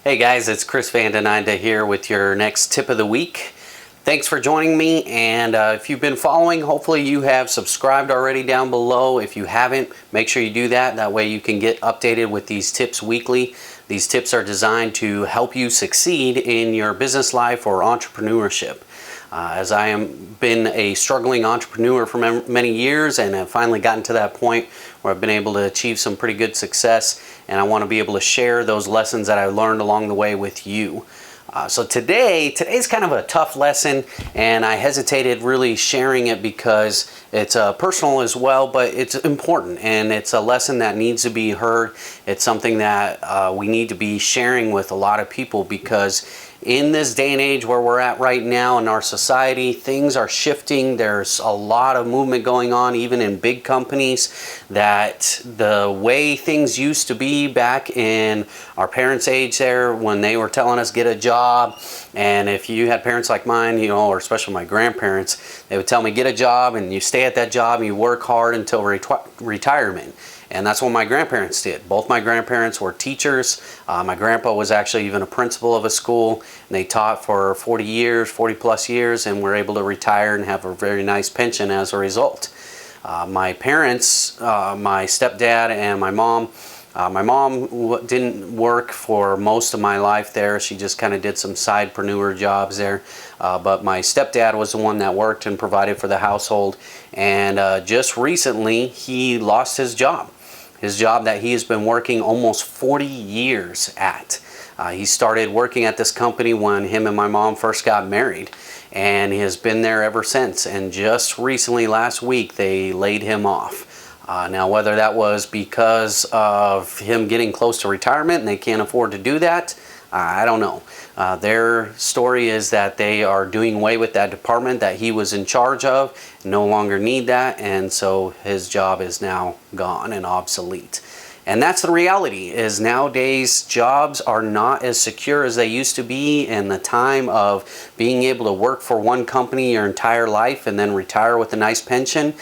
Hey guys, it's Chris Van Den here with your next tip of the week. Thanks for joining me, and if you've been following, hopefully you have subscribed already down below. If you haven't, make sure you do that. That way you can get updated with these tips weekly. These tips are designed to help you succeed in your business life or entrepreneurship. As I have been a struggling entrepreneur for many years and have finally gotten to that point where I've been able to achieve some pretty good success, and I want to be able to share those lessons that I learned along the way with you. So today's kind of a tough lesson, and I hesitated really sharing it because it's personal as well, but it's important, and it's a lesson that needs to be heard. It's something that we need to be sharing with a lot of people, because in this day and age where we're at right now in our society, things are shifting. There's a lot of movement going on, even in big companies, that the way things used to be back in our parents' age there, when they were telling us get a job, and if you had parents like mine, you know, or especially my grandparents, they would tell me get a job and you stay at that job and you work hard until retirement. And that's what my grandparents did. Both my grandparents were teachers. My grandpa was actually even a principal of a school, and they taught for 40 plus years, and were able to retire and have a very nice pension as a result. My parents, my stepdad and my mom didn't work for most of my life there. She just kind of did some sidepreneur jobs there. But my stepdad was the one that worked and provided for the household. And just recently, he lost his job. His job that he has been working almost 40 years at. He started working at this company when him and my mom first got married, and he has been there ever since. And just recently, last week, they laid him off. Now, whether that was because of him getting close to retirement and they can't afford to do that, I don't know. Their story is that they are doing away with that department that he was in charge of, no longer need that, and so his job is now gone and obsolete. And that's the reality, is nowadays jobs are not as secure as they used to be, and the time of being able to work for one company your entire life and then retire with a nice pension,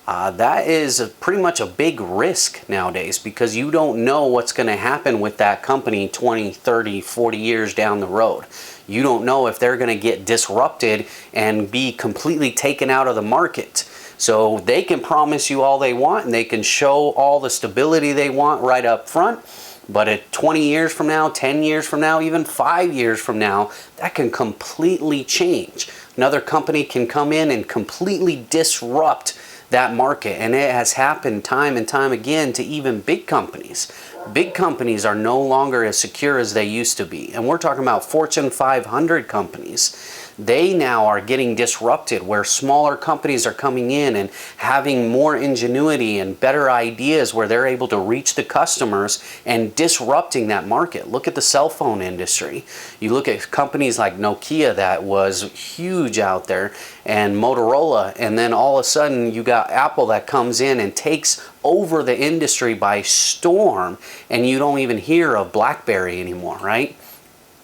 that is pretty much a big risk nowadays, because you don't know what's going to happen with that company 20, 30, 40 years down the road. You don't know if they're going to get disrupted and be completely taken out of the market. So they can promise you all they want, and they can show all the stability they want right up front. But at 20 years from now, 10 years from now, even 5 years from now, that can completely change. Another company can come in and completely disrupt that market, and it has happened time and time again to even big companies. Big companies are no longer as secure as they used to be, and we're talking about Fortune 500 companies. They now are getting disrupted, where smaller companies are coming in and having more ingenuity and better ideas, where they're able to reach the customers and disrupting that market. Look at the cell phone industry. You look at companies like Nokia, that was huge out there, and Motorola, and then all of a sudden you got Apple that comes in and takes over the industry by storm, and you don't even hear of BlackBerry anymore, right?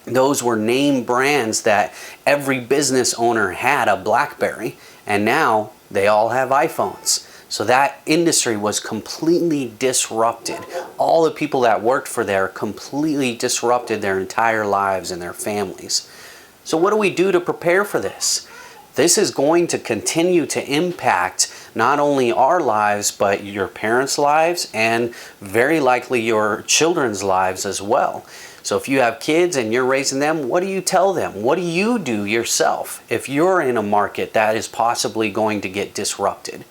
Those were name brands that every business owner had a BlackBerry, and now they all have iPhones. So that industry was completely disrupted. All the people that worked for there completely disrupted their entire lives and their families. So what do we do to prepare for this? This is going to continue to impact not only our lives, but your parents' lives, and very likely your children's lives as well. So if you have kids and you're raising them, what do you tell them? What do you do yourself if you're in a market that is possibly going to get disrupted?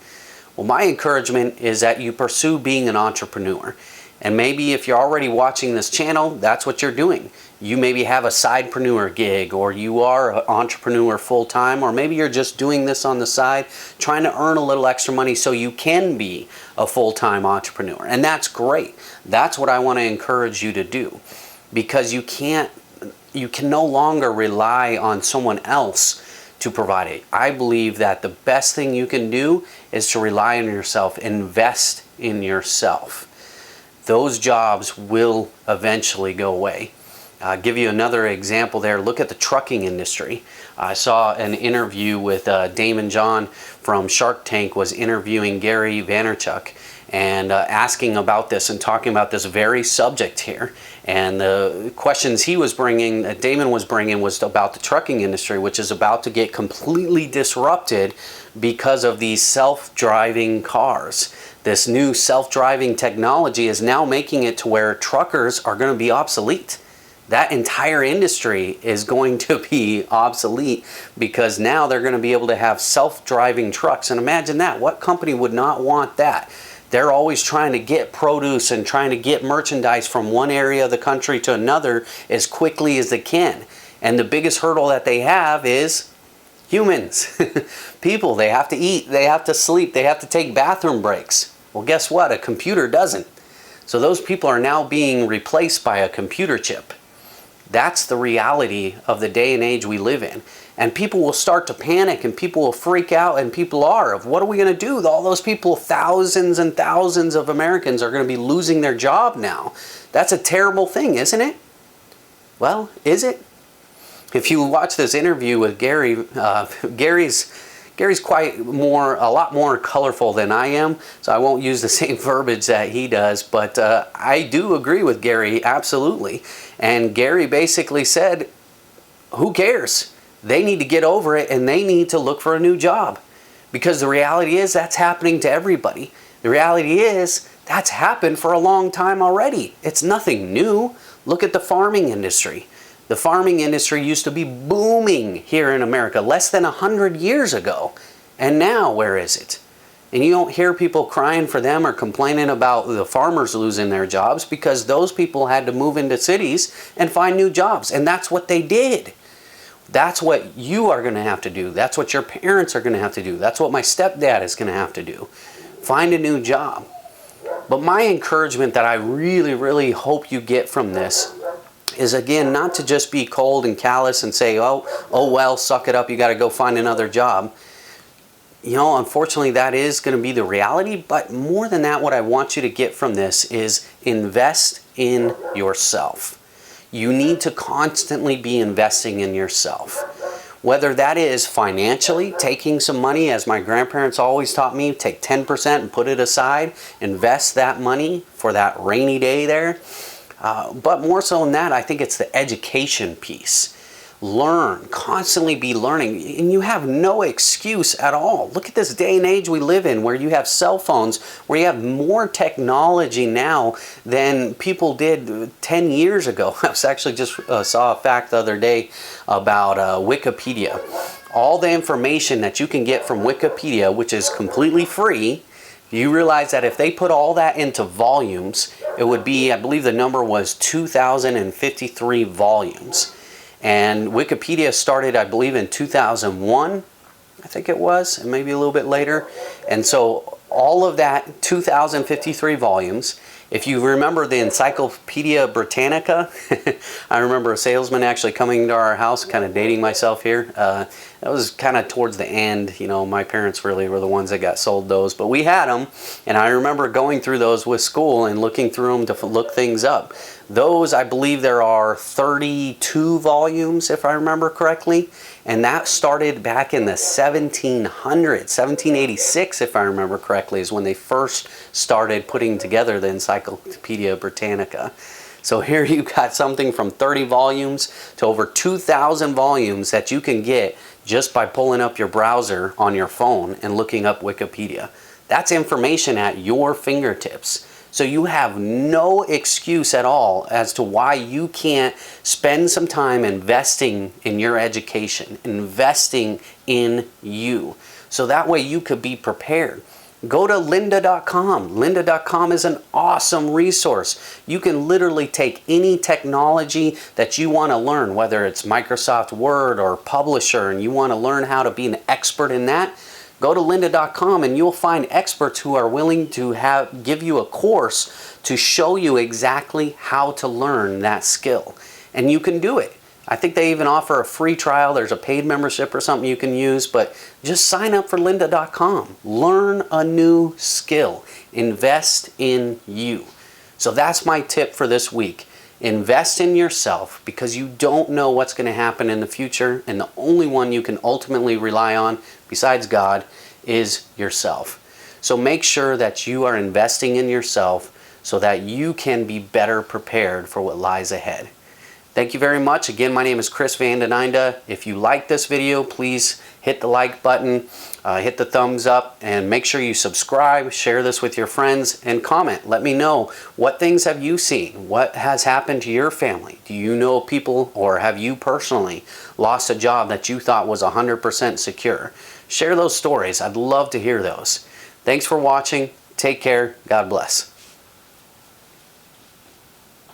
Well, my encouragement is that you pursue being an entrepreneur. And maybe if you're already watching this channel, that's what you're doing. You maybe have a sidepreneur gig, or you are an entrepreneur full-time, or maybe you're just doing this on the side, trying to earn a little extra money so you can be a full-time entrepreneur. And that's great. That's what I want to encourage you to do, because you can no longer rely on someone else to provide it. I believe that the best thing you can do is to rely on yourself, invest in yourself. Those jobs will eventually go away. I'll give you another example there. Look at the trucking industry. I saw an interview with Damon John from Shark Tank was interviewing Gary Vaynerchuk, and asking about this and talking about this very subject here. And the questions he was bringing, that Damon was bringing, was about the trucking industry, which is about to get completely disrupted because of these self-driving cars. This new self-driving technology is now making it to where truckers are going to be obsolete. That entire industry is going to be obsolete because now they're going to be able to have self-driving trucks. And imagine that. What company would not want that? They're always trying to get produce and trying to get merchandise from one area of the country to another as quickly as they can. And the biggest hurdle that they have is humans. People, they have to eat, they have to sleep, they have to take bathroom breaks. Well, guess what? A computer doesn't. So those people are now being replaced by a computer chip. That's the reality of the day and age we live in. And people will start to panic and people will freak out, and people are, of what are we going to do? All those people, thousands and thousands of Americans are going to be losing their job now. That's a terrible thing, isn't it? Well, is it? If you watch this interview with Gary, Gary's quite a lot more colorful than I am, so I won't use the same verbiage that he does, but I do agree with Gary, absolutely. And Gary basically said, who cares? They need to get over it and they need to look for a new job. Because the reality is that's happening to everybody. The reality is that's happened for a long time already. It's nothing new. Look at the farming industry. The farming industry used to be booming here in America less than 100 years ago. And now, where is it? And you don't hear people crying for them or complaining about the farmers losing their jobs, because those people had to move into cities and find new jobs. And that's what they did. That's what you are going to have to do. That's what your parents are going to have to do. That's what my stepdad is going to have to do. Find a new job. But my encouragement that I really, really hope you get from this is, again, not to just be cold and callous and say, oh well, suck it up, you got to go find another job. You know, unfortunately, that is going to be the reality. But more than that, what I want you to get from this is invest in yourself. You need to constantly be investing in yourself. Whether that is financially, taking some money, as my grandparents always taught me, take 10% and put it aside, invest that money for that rainy day there. But more so than that, I think it's the education piece. Learn, constantly be learning, and you have no excuse at all. Look at this day and age we live in, where you have cell phones, where you have more technology now than people did 10 years ago. I was actually just saw a fact the other day about Wikipedia. All the information that you can get from Wikipedia, which is completely free, you realize that if they put all that into volumes, it would be, I believe the number was 2,053 volumes. And Wikipedia started, I believe, in 2001, I think it was, and maybe a little bit later. And so all of that 2,053 volumes, if you remember the Encyclopedia Britannica, I remember a salesman actually coming to our house, kind of dating myself here. That was kind of towards the end. You know, my parents really were the ones that got sold those, but we had them. And I remember going through those with school and looking through them to look things up. Those, I believe there are 32 volumes, if I remember correctly. And that started back in the 1700s, 1786, if I remember correctly, is when they first started putting together the Encyclopedia Britannica. So here you got something from 30 volumes to over 2,000 volumes that you can get just by pulling up your browser on your phone and looking up Wikipedia. That's information at your fingertips. So you have no excuse at all as to why you can't spend some time investing in your education, investing in you. So that way you could be prepared. Go to lynda.com. Lynda.com is an awesome resource. You can literally take any technology that you want to learn, whether it's Microsoft Word or Publisher, and you want to learn how to be an expert in that. Go to lynda.com and you'll find experts who are willing to give you a course to show you exactly how to learn that skill. And you can do it. I think they even offer a free trial. There's a paid membership or something you can use, but just sign up for lynda.com. Learn a new skill. Invest in you. So that's my tip for this week. Invest in yourself, because you don't know what's going to happen in the future, and the only one you can ultimately rely on besides God is yourself. So make sure that you are investing in yourself so that you can be better prepared for what lies ahead. Thank you very much. Again, my name is Chris Van Den Einde. If you like this video, please hit the like button, hit the thumbs up, and make sure you subscribe, share this with your friends, and comment. Let me know, what things have you seen? What has happened to your family? Do you know people, or have you personally lost a job that you thought was 100% secure? Share those stories. I'd love to hear those. Thanks for watching. Take care. God bless.